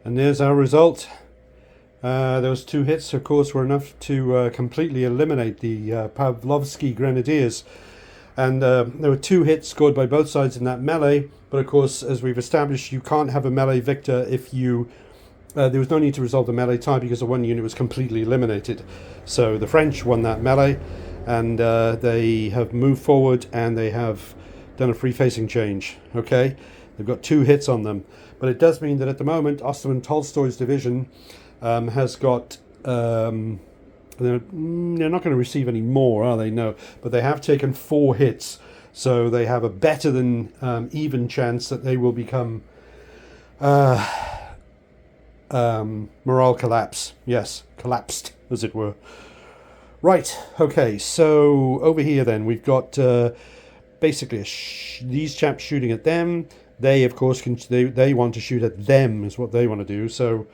And there's our result. Those 2 hits, of course, were enough to completely eliminate the Pavlovsky Grenadiers. And there were 2 hits scored by both sides in that melee. But of course, as we've established, you can't have a melee victor if you... there was no need to resolve the melee tie because the one unit was completely eliminated. So the French won that melee, and they have moved forward and they have done a free facing change. Okay, they've got 2 hits on them. But it does mean that at the moment, Osterman Tolstoy's division has got... they're not going to receive any more, are they? No. But they have taken 4 hits. So they have a better than even chance that they will become morale collapse. Yes, collapsed, as it were. Right, okay, so over here then, we've got basically these chaps shooting at them. They, of course, they want to shoot at them, is what they want to do. So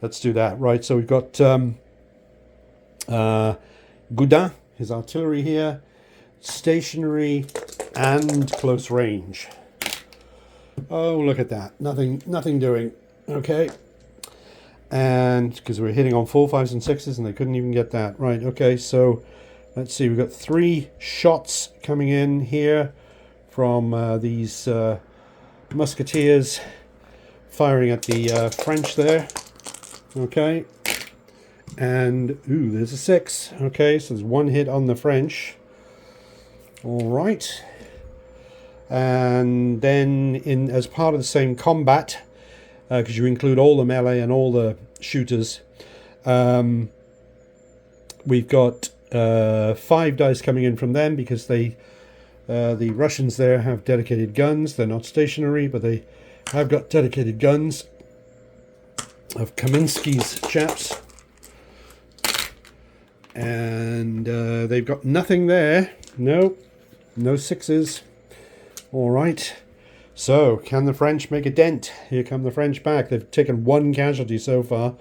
let's do that. Right, so we've got Goudin, his artillery here, stationary and close range. Oh, look at that. Nothing doing. Okay. And because we're hitting on 4, 5s and 6s and they couldn't even get that. Right, okay, so let's see. We've got 3 shots coming in here from these musketeers firing at the French there. Okay. And, ooh, there's a 6. Okay, so there's 1 hit on the French. All right. And then, as part of the same combat, because you include all the melee and all the shooters, we've got 5 dice coming in from them because the Russians there have dedicated guns. They're not stationary, but they have got dedicated guns of Kaminsky's chaps. And they've got nothing there. No 6s. All right. So, can the French make a dent? Here come the French back. They've taken 1 casualty so far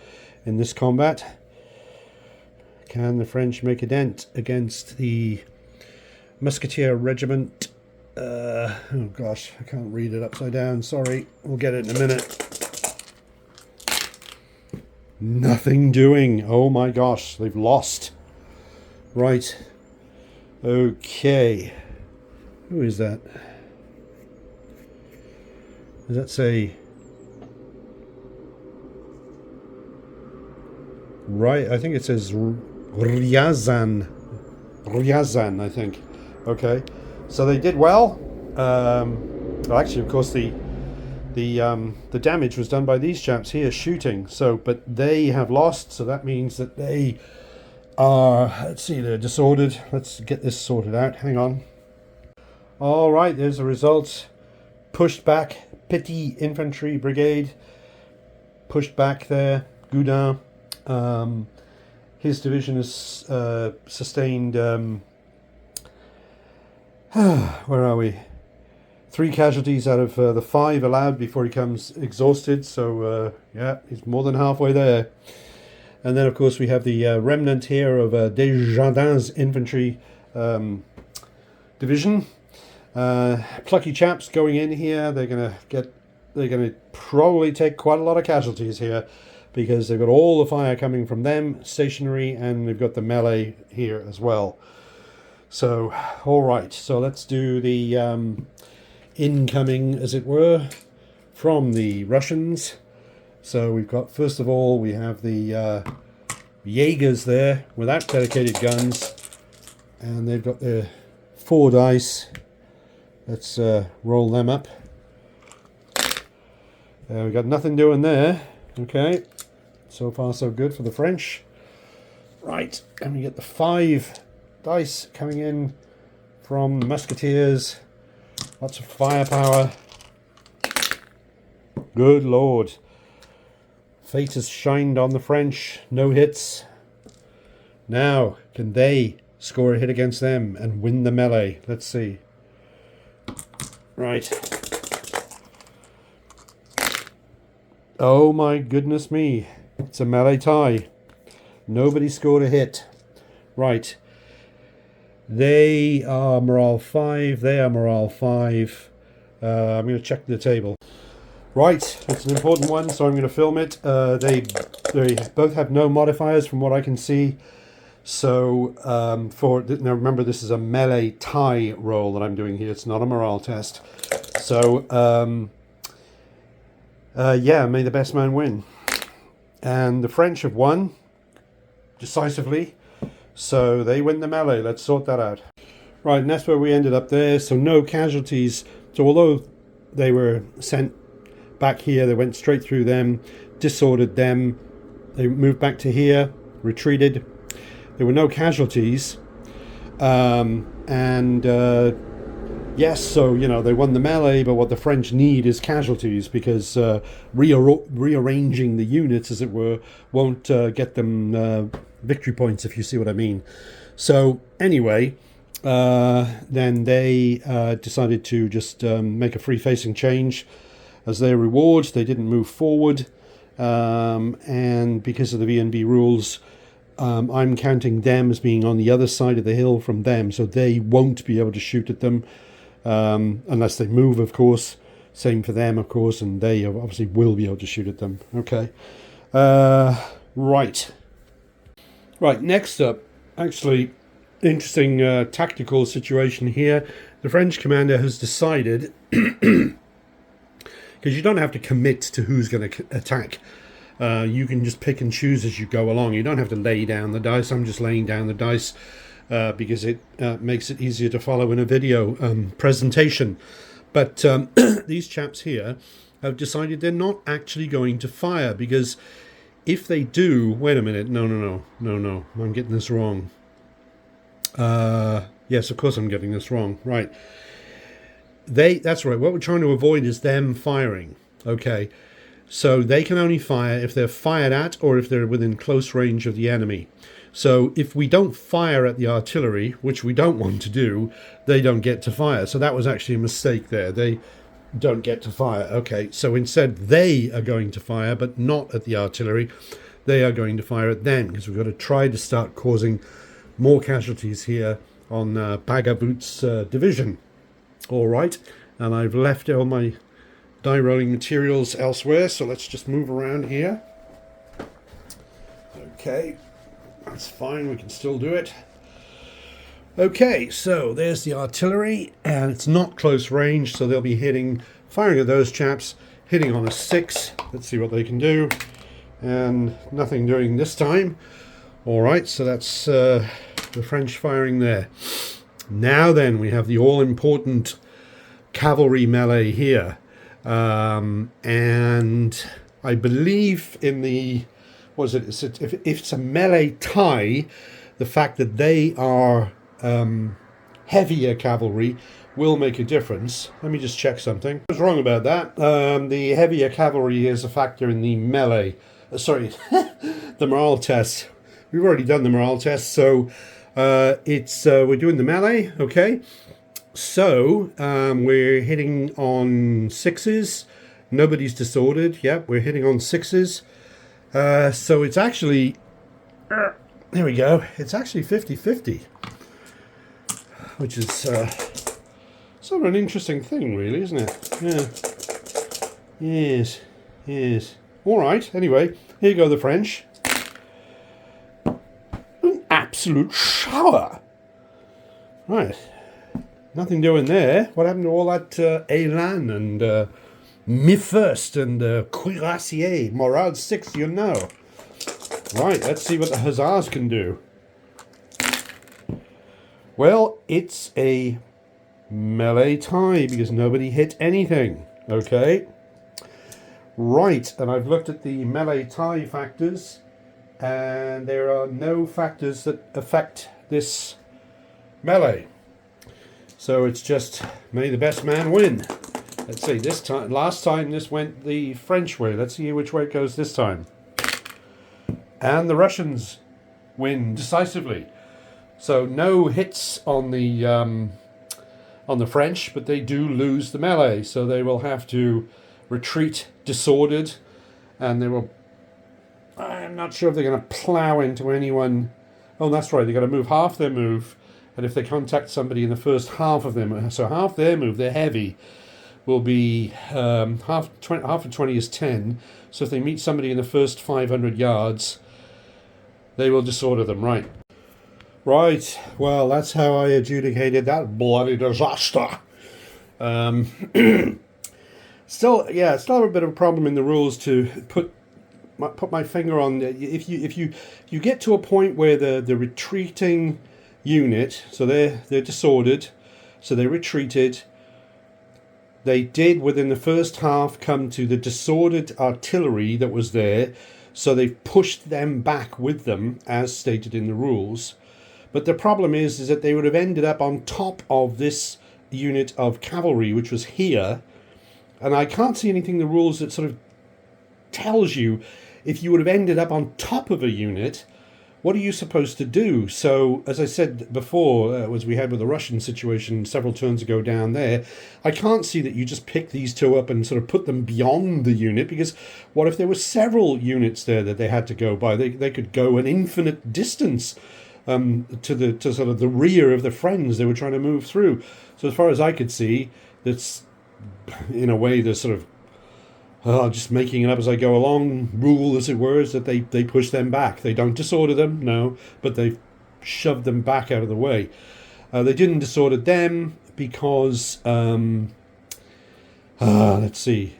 in this combat. Can the French make a dent against the Musketeer Regiment? Oh gosh, I can't read it upside down. Sorry, we'll get it in a minute. Nothing doing. Oh my gosh, they've lost. Right. Okay. Who is that? Does that say... Right, I think it says Ryazan. Ryazan, I think. Okay. So they did well. Well, actually, of course, the damage was done by these chaps here shooting. So, but they have lost, so that means that they are... Let's see, they're disordered. Let's get this sorted out. Hang on. All right, there's the results. Pushed back. Petit Infantry Brigade. Pushed back there. Goudin. His division has sustained... where are we? 3 casualties out of the 5 allowed before he comes exhausted. So, yeah, he's more than halfway there. And then, of course, we have the remnant here of Desjardins Infantry Division. Plucky chaps going in here. They're gonna probably take quite a lot of casualties here because they've got all the fire coming from them, stationary, and they've got the melee here as well. So, all right. So let's do the incoming, as it were, from the Russians. So we've got, first of all, we have the Jaegers there without dedicated guns, and they've got their 4 dice. Let's roll them up. We've got nothing doing there. Okay, so far so good for the French. Right, and we get the 5 dice coming in from musketeers. Lots of firepower. Good Lord. Fate has shined on the French. No hits. Now, can they score a hit against them and win the melee? Let's see. Right. Oh my goodness me. It's a melee tie. Nobody scored a hit. Right. They are morale 5. They are morale 5. I'm going to check the table. Right, it's an important one, so I'm going to film it. They both have no modifiers from what I can see. So now remember, this is a melee tie roll that I'm doing here. It's not a morale test. So yeah, may the best man win. And the French have won decisively, so they win the melee. Let's sort that out. Right, and that's where we ended up there. So no casualties. So although they were sent back here, they went straight through them, disordered them. They moved back to here, retreated. There were no casualties. Yes, so, you know, they won the melee, but what the French need is casualties, because rearranging the units, as it were, won't get them victory points, if you see what I mean. So, anyway, then they decided to just make a free-facing change as their reward. They didn't move forward, and because of the V&B rules, I'm counting them as being on the other side of the hill from them, so they won't be able to shoot at them. Unless they move, of course. Same for them, of course, and they obviously will be able to shoot at them. Okay. Right, next up, actually, interesting tactical situation here. The French commander has decided, because you don't have to commit to who's going to attack. You can just pick and choose as you go along. You don't have to lay down the dice. I'm just laying down the dice. Because it makes it easier to follow in a video presentation. But these chaps here have decided they're not actually going to fire, because if they do... Wait a minute. No. I'm getting this wrong. Yes, of course I'm getting this wrong. Right. That's right. What we're trying to avoid is them firing. Okay. So they can only fire if they're fired at or if they're within close range of the enemy. So if we don't fire at the artillery, which we don't want to do, they don't get to fire. So that was actually a mistake there. They don't get to fire. Okay, so instead they are going to fire, but not at the artillery. They are going to fire at them, because we've got to try to start causing more casualties here on Bagavout's division. All right, and I've left all my die rolling materials elsewhere, so let's just move around here. Okay. That's fine, we can still do it. Okay, so there's the artillery, and it's not close range, so they'll be firing at those chaps, hitting on a 6. Let's see what they can do. And nothing doing this time. Alright, so that's the French firing there. Now then, we have the all-important cavalry melee here. And I believe in the... if it's a melee tie, the fact that they are heavier cavalry will make a difference. Let me just check something. I was wrong about that. The heavier cavalry is a factor in the melee. The morale test. We've already done the morale test, so we're doing the melee. Okay, so we're hitting on 6s. Nobody's disordered. Yep, we're hitting on 6s. So it's actually, there we go, it's actually 50-50, which is sort of an interesting thing, really, isn't it? Yeah. Yes. All right, anyway, here you go, the French. An absolute shower. Right, nothing doing there. What happened to all that Eylau and... Me First and Cuirassier, morale 6, you know. Right, let's see what the Hussars can do. Well, it's a melee tie because nobody hit anything. Okay. Right, and I've looked at the melee tie factors, and there are no factors that affect this melee. So it's just may the best man win. Let's see, last time this went the French way. Let's see which way it goes this time. And the Russians win decisively. So no hits on the French, but they do lose the melee. So they will have to retreat disordered, and they will... I'm not sure if they're going to plow into anyone. Oh, that's right, they're going to move half their move, and if they contact somebody in the first half of them, so half their move, they're heavy. will be half of 20 is 10. So if they meet somebody in the first 500 yards, they will disorder them. Right. Right. Well, that's how I adjudicated that bloody disaster. Still have a bit of a problem in the rules to put my finger on. If you get to a point where the retreating unit, so they're disordered, so they retreated. They did within the first half come to the disordered artillery that was there, so they've pushed them back with them as stated in the rules. But the problem is that they would have ended up on top of this unit of cavalry, which was here, and I can't see anything in the rules that sort of tells you if you would have ended up on top of a unit, what are you supposed to do? So, as I said before, as we had with the Russian situation several turns ago down there, I can't see that you just pick these two up and sort of put them beyond the unit, because what if there were several units there that they had to go by? They could go an infinite distance to sort of the rear of the friends they were trying to move through. So as far as I could see, that's in a way the sort of just making it up as I go along rule, as it were, is that they push them back. They don't disorder them, no, but they shoved them back out of the way. They didn't disorder them because, let's see.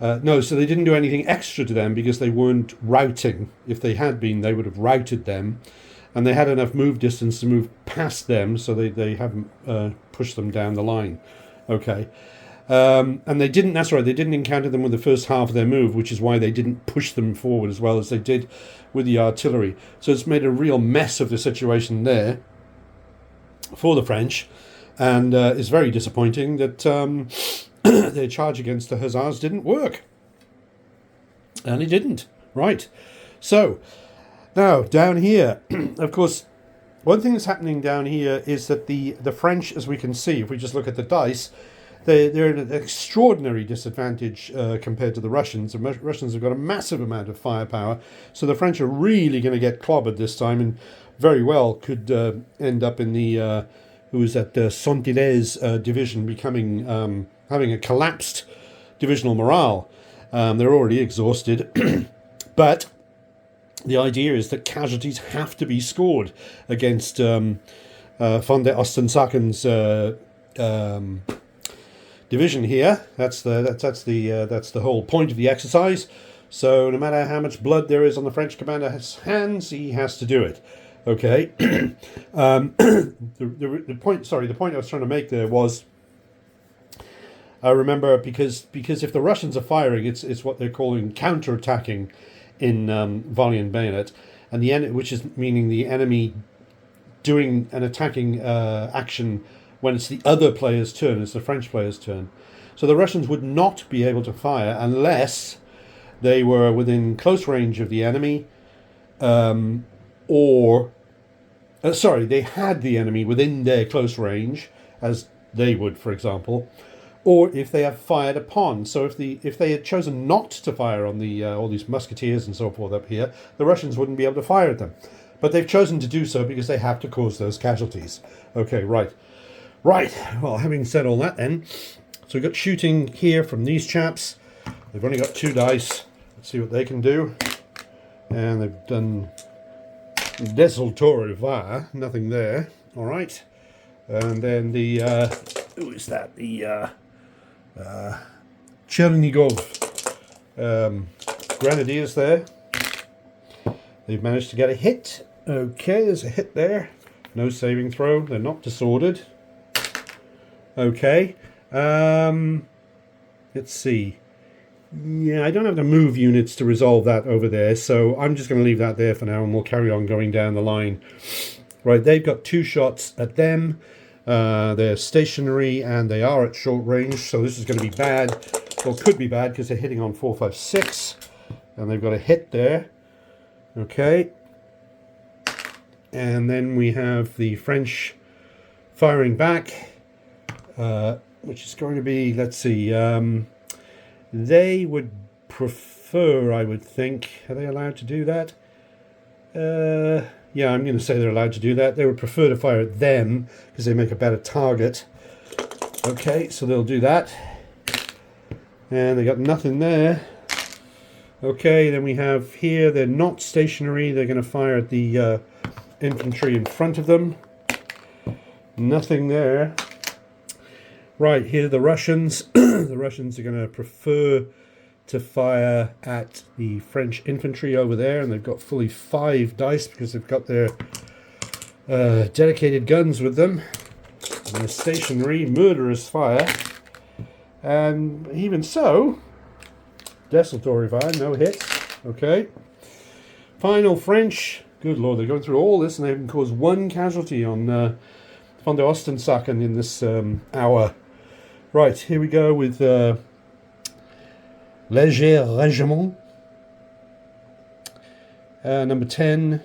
No, so they didn't do anything extra to them because they weren't routing. If they had been, they would have routed them. And they had enough move distance to move past them, so they haven't pushed them down the line. Okay. And they didn't, that's right, they didn't encounter them with the first half of their move, which is why they didn't push them forward as well as they did with the artillery. So it's made a real mess of the situation there for the French, and it's very disappointing that their charge against the Hussars didn't work. And it didn't. Right. So, now, down here, of course, one thing that's happening down here is that the French, as we can see, if we just look at the dice, they're at an extraordinary disadvantage compared to the Russians. The Russians have got a massive amount of firepower, so the French are really going to get clobbered this time, and very well could end up in the Saint-Hilaire division becoming having a collapsed divisional morale. They're already exhausted, but the idea is that casualties have to be scored against von der Ostensaken's division here. That's the whole point of the exercise. So no matter how much blood there is on the French commander's hands, he has to do it. Okay. The point I was trying to make there was, I remember because if the Russians are firing, it's what they're calling counter-attacking in Volley and Bayonet, and which is meaning the enemy doing an attacking action when it's the other player's turn, it's the French player's turn. So the Russians would not be able to fire unless they were within close range of the enemy, they had the enemy within their close range, as they would, for example, or if they have fired upon. So if they had chosen not to fire on the all these musketeers and so forth up here, the Russians wouldn't be able to fire at them. But they've chosen to do so because they have to cause those casualties. Okay, right. Right, well, having said all that then, so we've got shooting here from these chaps. They've only got 2 dice. Let's see what they can do. And they've done desultory fire, nothing there. All right. And then the, who is that? The Chernigov Grenadiers there. They've managed to get a hit. Okay, there's a hit there. No saving throw. They're not disordered. Okay. Let's see. Yeah, I don't have to move units to resolve that over there, so I'm just going to leave that there for now, and we'll carry on going down the line. Right, they've got 2 shots at them. They're stationary, and they are at short range, so this is going to be bad. Well, could be bad, because they're hitting on 4, 5, 6, and they've got a hit there. Okay. And then we have the French firing back. Which is going to be, let's see, they would prefer, I would think, are they allowed to do that? Yeah, I'm going to say they're allowed to do that. They would prefer to fire at them because they make a better target. Okay, so they'll do that. And they got nothing there. Okay, then we have here, they're not stationary. They're going to fire at the infantry in front of them. Nothing there. Right, here the Russians. The Russians are going to prefer to fire at the French infantry over there, and they've got fully 5 dice because they've got their dedicated guns with them. And they're stationary, murderous fire. And even so, desultory fire, no hits. Okay. Final French. Good Lord, they're going through all this and they haven't caused 1 casualty on Von der Ostensachen in this hour. Right, here we go with Léger Régiment. Number 10.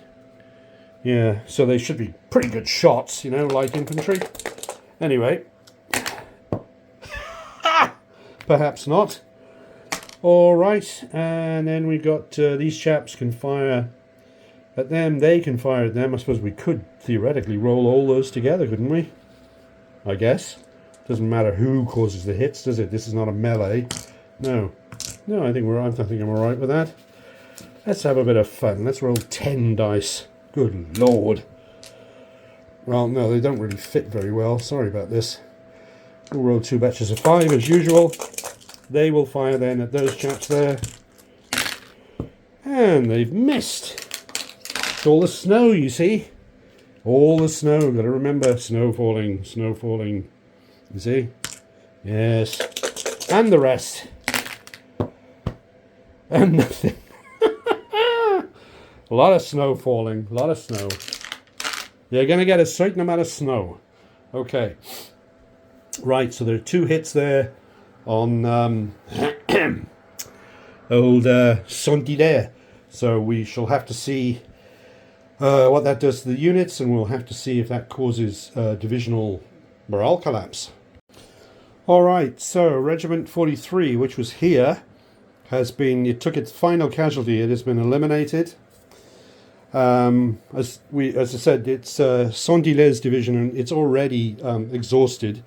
Yeah, so they should be pretty good shots, you know, light infantry. Anyway. Perhaps not. Alright, and then we've got these chaps can fire at them, they can fire at them. I suppose we could theoretically roll all those together, couldn't we? I guess. Doesn't matter who causes the hits, does it? This is not a melee. No. No, I think I'm alright with that. Let's have a bit of fun. Let's roll 10 dice. Good Lord. Well, no, they don't really fit very well. Sorry about this. We'll roll 2 batches of 5 as usual. They will fire then at those chaps there. And they've missed. It's all the snow, you see. All the snow. Got to remember, snow falling, snow falling. You see? Yes. And the rest. And nothing. A lot of snow falling. A lot of snow. You're going to get a certain amount of snow. Okay. Right, so there are 2 hits there on old Saint-Hilaire. So we shall have to see what that does to the units, and we'll have to see if that causes divisional morale collapse. Alright, so Regiment 43, which was here, it took its final casualty. It has been eliminated. As I said, it's Saint-Hilaire's division, and it's already exhausted.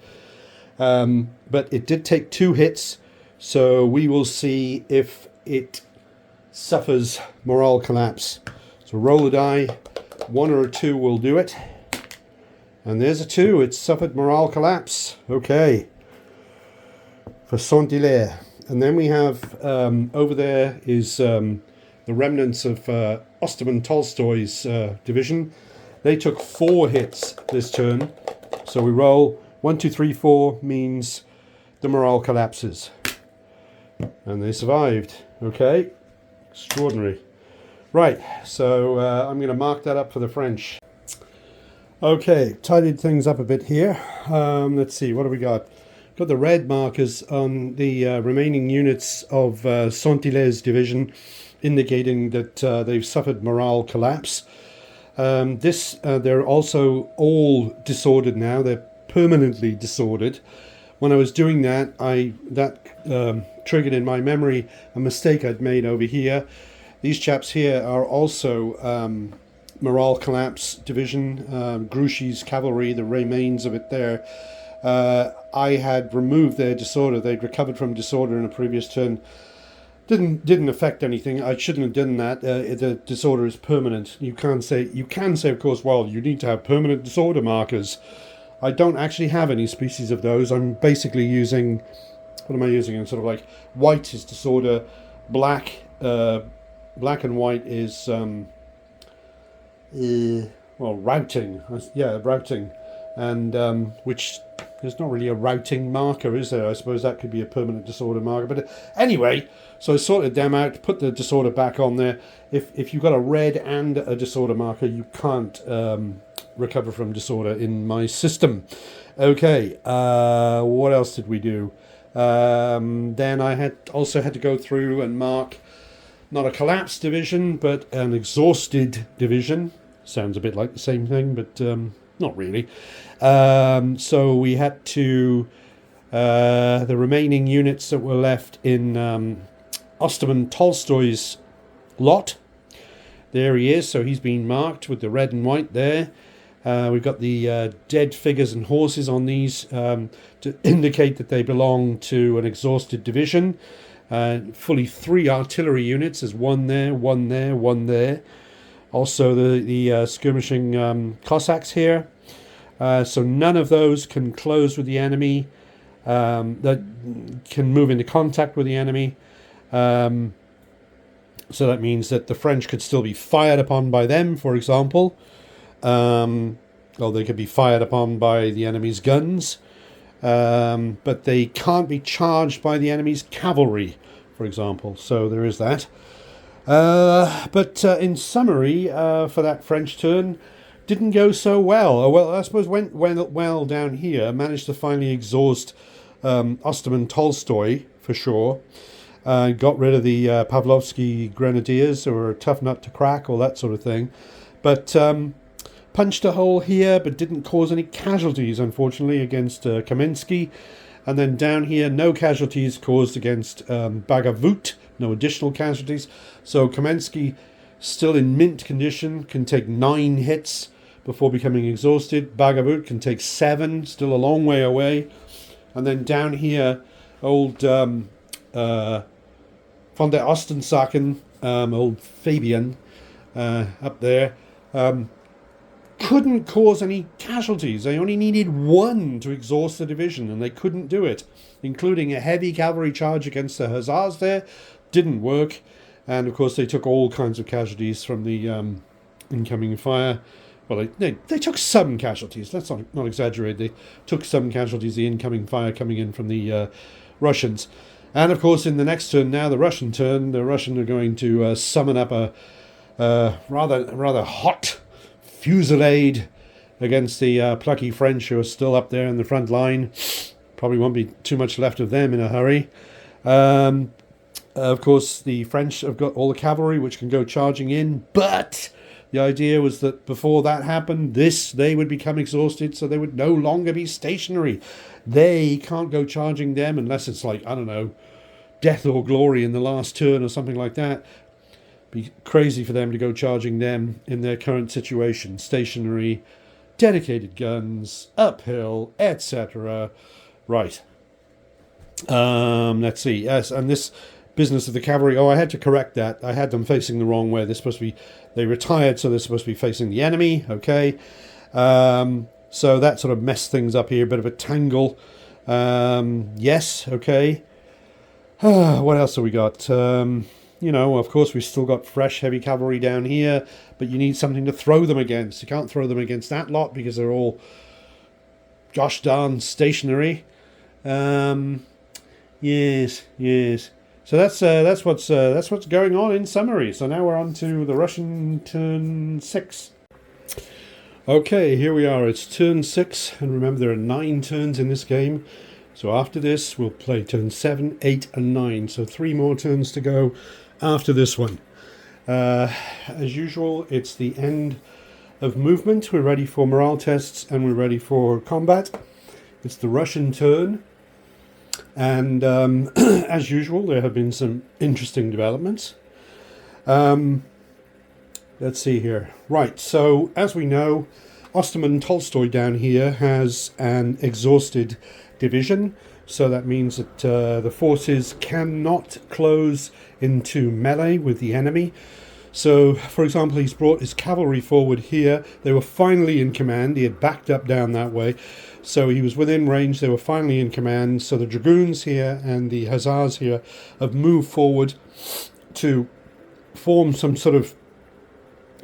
But it did take 2 hits, so we will see if it suffers morale collapse. So roll a die, 1 or a 2 will do it. And there's a 2, it's suffered morale collapse. Okay. For Saint-Hilaire. And then we have, over there is the remnants of Osterman Tolstoy's division. They took 4 hits this turn. So we roll 1, 2, 3, 4 means the morale collapses. And they survived. Okay. Extraordinary. Right. So I'm going to mark that up for the French. Okay. Tidied things up a bit here. Let's see. What have we got? Got the red markers on the remaining units of Saint-Hilaire's division, indicating that they've suffered morale collapse. They're also all disordered now. They're permanently disordered. When I was doing that, that triggered in my memory a mistake I'd made over here. These chaps here are also morale collapse division, Grouchy's cavalry, the remains of it there. I had removed their disorder. They'd recovered from disorder in a previous turn. Didn't affect anything. I shouldn't have done that. The disorder is permanent. You can say, of course, well, you need to have permanent disorder markers. I don't actually have any species of those. I'm basically using, what am I using? I'm sort of like, white is disorder, black and white is, routing. Yeah, routing. And which, there's not really a routing marker, is there? I suppose that could be a permanent disorder marker. But anyway, so I sorted them out, put the disorder back on there. If you've got a red and a disorder marker, you can't recover from disorder in my system. Okay, what else did we do? Then I also had to go through and mark not a collapsed division, but an exhausted division. Sounds a bit like the same thing, but not really. So we had to, the remaining units that were left in Osterman Tolstoy's lot. There he is, so he's been marked with the red and white there. We've got the dead figures and horses on these to indicate that they belong to an exhausted division. Fully 3 artillery units. There's one there, one there, one there. Also the skirmishing Cossacks here. So none of those can close with the enemy, that can move into contact with the enemy. So that means that the French could still be fired upon by them, for example. Or they could be fired upon by the enemy's guns. But they can't be charged by the enemy's cavalry, for example. So there is that. But in summary, for that French turn, didn't go so well. Well, I suppose went well down here. Managed to finally exhaust Osterman Tolstoy, for sure. Got rid of the Pavlovsky Grenadiers, who were a tough nut to crack, all that sort of thing. But punched a hole here, but didn't cause any casualties, unfortunately, against Kamensky. And then down here, no casualties caused against Bagavut, no additional casualties. So Kamensky, still in mint condition, can take 9 hits before becoming exhausted. Bagavut can take 7, still a long way away. And then down here, old von der Ostensacken, old Fabian, up there, couldn't cause any casualties. They only needed 1 to exhaust the division, and they couldn't do it, including a heavy cavalry charge against the Hussars there. Didn't work. And of course they took all kinds of casualties from the incoming fire. Well, they took some casualties. Let's not exaggerate. They took some casualties, the incoming fire coming in from the Russians. And of course in the next turn now, the Russian turn, the Russians are going to summon up a rather hot fusillade against the plucky French who are still up there in the front line. Probably won't be too much left of them in a hurry. Of course, the French have got all the cavalry which can go charging in, but the idea was that before that happened, they would become exhausted, so they would no longer be stationary. They can't go charging them unless it's like, I don't know, death or glory in the last turn or something like that. Be crazy for them to go charging them in their current situation. Stationary, dedicated guns, uphill, etc. Right. Let's see. Yes, and this business of the cavalry. Oh, I had to correct that. I had them facing the wrong way. They're supposed to be. They retired, so they're supposed to be facing the enemy. Okay. So that sort of messed things up here. A bit of a tangle. Yes. Okay. What else have we got? Of course, we've still got fresh heavy cavalry down here, but you need something to throw them against. You can't throw them against that lot because they're all gosh darn stationary. Yes. So that's what's going on in summary. So now we're on to the Russian turn 6. Okay, here we are. It's turn 6, and remember there are 9 turns in this game. So after this, we'll play turn 7, 8, and 9. So 3 more turns to go after this one. As usual, it's the end of movement. We're ready for morale tests, and we're ready for combat. It's the Russian turn. And as usual, there have been some interesting developments. Let's see here. Right, so as we know, Osterman Tolstoy down here has an exhausted division. So that means that the forces cannot close into melee with the enemy. So, for example, he's brought his cavalry forward here. They were finally in command. He had backed up down that way. So he was within range. They were finally in command. So the Dragoons here and the Hussars here have moved forward to form some sort of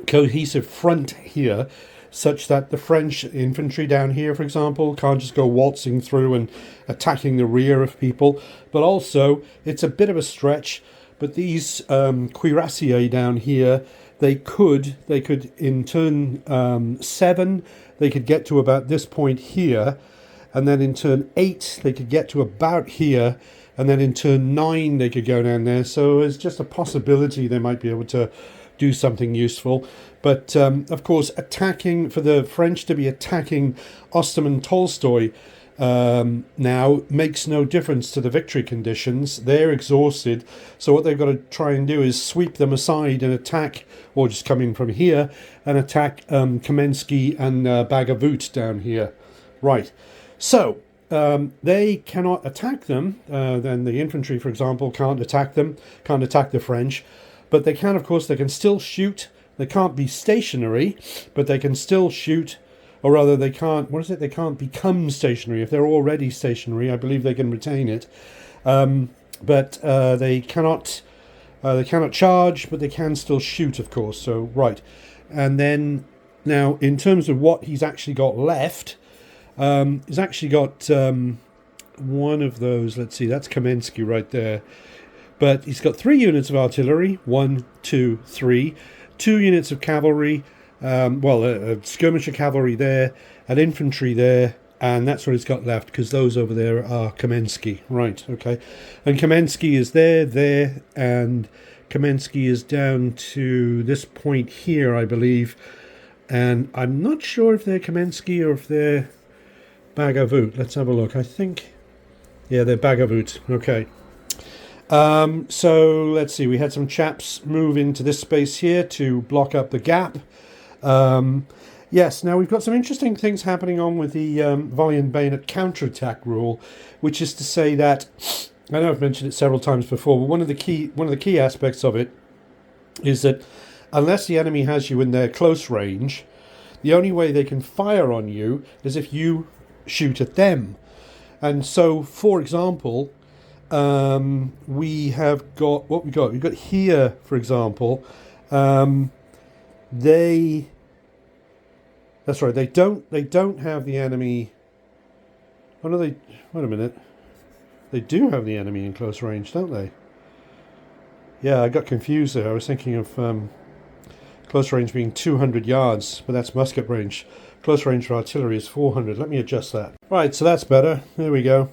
cohesive front here, such that the French infantry down here, for example, can't just go waltzing through and attacking the rear of people. But also, it's a bit of a stretch. But these cuirassiers down here, they could in turn 7, they could get to about this point here, and then in turn 8 they could get to about here, and then in turn 9 they could go down there. So it's just a possibility they might be able to do something useful. But of course, attacking for the French to be attacking Osterman Tolstoy now makes no difference to the victory conditions. They're exhausted, so what they've got to try and do is sweep them aside and attack, or just come in from here and attack Kamensky and Bagavut down here. Right, so they cannot attack them. Then the infantry, for example, can't attack them, can't attack the French, but they can, of course, they can still shoot. They can't be stationary, but they can still shoot. Or rather, they can't, what is it? They can't become stationary. If they're already stationary, I believe they can retain it. But they cannot charge, but they can still shoot, of course. So, right. And then, now, in terms of what he's actually got left, he's actually got one of those, let's see, that's Kamensky right there. But he's got 3 units of artillery, 1, 2, 3, 2 units of cavalry, a skirmisher cavalry there, an infantry there, and that's what he's got left, because those over there are Kamensky. Right, okay. And Kamensky is there, and Kamensky is down to this point here, I believe. And I'm not sure if they're Kamensky or if they're Bagavut. Let's have a look. I think, yeah, they're Bagavut. Okay. So let's see. We had some chaps move into this space here to block up the gap. Yes, now we've got some interesting things happening on with the Volley and Bayonet counterattack rule, which is to say that, I know I've mentioned it several times before, but one of the key aspects of it is that unless the enemy has you in their close range, the only way they can fire on you is if you shoot at them. And so, for example, we have got what we got. We've got here, for example, that's right. They don't have the enemy. Oh no, wait a minute. They do have the enemy in close range, don't they? Yeah, I got confused there. I was thinking of close range being 200 yards, but that's musket range. Close range for artillery is 400. Let me adjust that. Right, so that's better. There we go.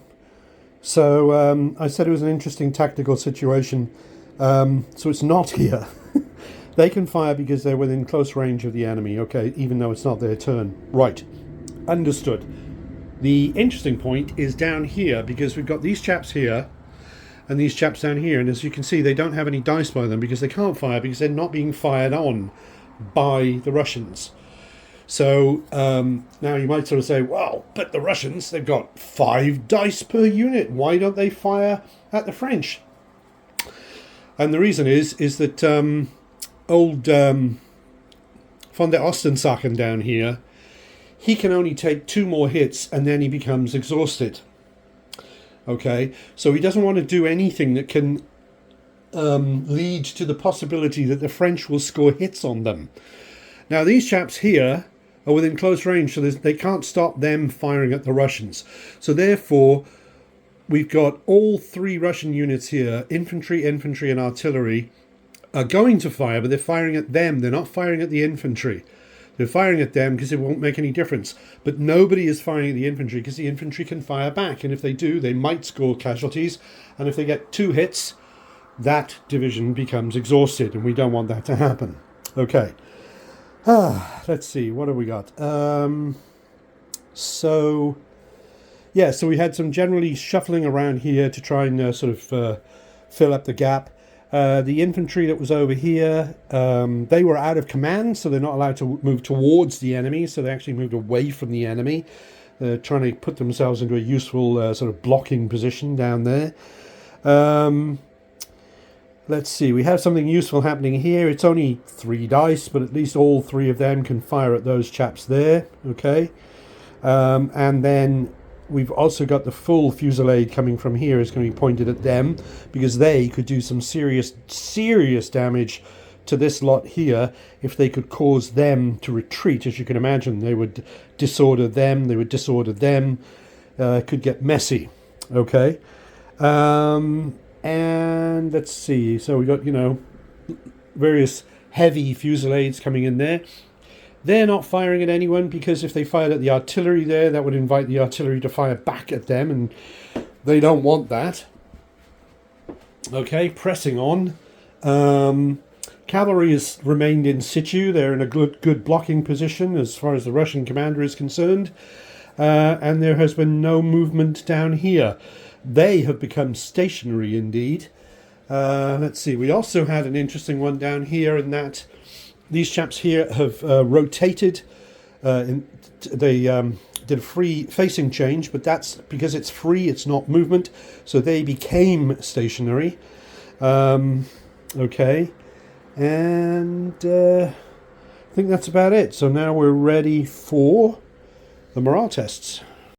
So I said it was an interesting tactical situation. So it's not here. They can fire because they're within close range of the enemy, okay, even though it's not their turn. Right, understood. The interesting point is down here, because we've got these chaps here and these chaps down here, and as you can see, they don't have any dice by them because they can't fire because they're not being fired on by the Russians. So now you might sort of say, well, but the Russians, they've got 5 dice per unit. Why don't they fire at the French? And the reason is that old von der Ostensachen down here, he can only take 2 more hits and then he becomes exhausted. Okay, so he doesn't want to do anything that can lead to the possibility that the French will score hits on them. Now these chaps here are within close range, so they can't stop them firing at the Russians. So therefore, we've got all 3 Russian units here, infantry, and artillery, are going to fire, but they're firing at them. They're not firing at the infantry. They're firing at them because it won't make any difference. But nobody is firing at the infantry because the infantry can fire back. And if they do, they might score casualties. And if they get 2 hits, that division becomes exhausted. And we don't want that to happen. Okay. Let's see. What have we got? So we had some generally shuffling around here to try and sort of fill up the gap. The infantry that was over here, they were out of command, so they're not allowed to move towards the enemy, so they actually moved away from the enemy. They're trying to put themselves into a useful sort of blocking position down there. Let's see, we have something useful happening here. It's only 3 dice, but at least all 3 of them can fire at those chaps there, okay? And then we've also got the full fusillade coming from here is going to be pointed at them because they could do some serious damage to this lot here if they could cause them to retreat. As you can imagine, they would disorder them, could get messy, okay? And let's see, so we got, various heavy fusillades coming in there. They're not firing at anyone because if they fired at the artillery there, that would invite the artillery to fire back at them, and they don't want that. Okay, pressing on. Cavalry has remained in situ. They're in a good blocking position as far as the Russian commander is concerned. and there has been no movement down here. They have become stationary indeed. Let's see, we also had an interesting one down here in that these chaps here have rotated. They did a free facing change, but that's because it's free, it's not movement, so they became stationary. Okay, and I think that's about it. So now we're ready for the morale tests.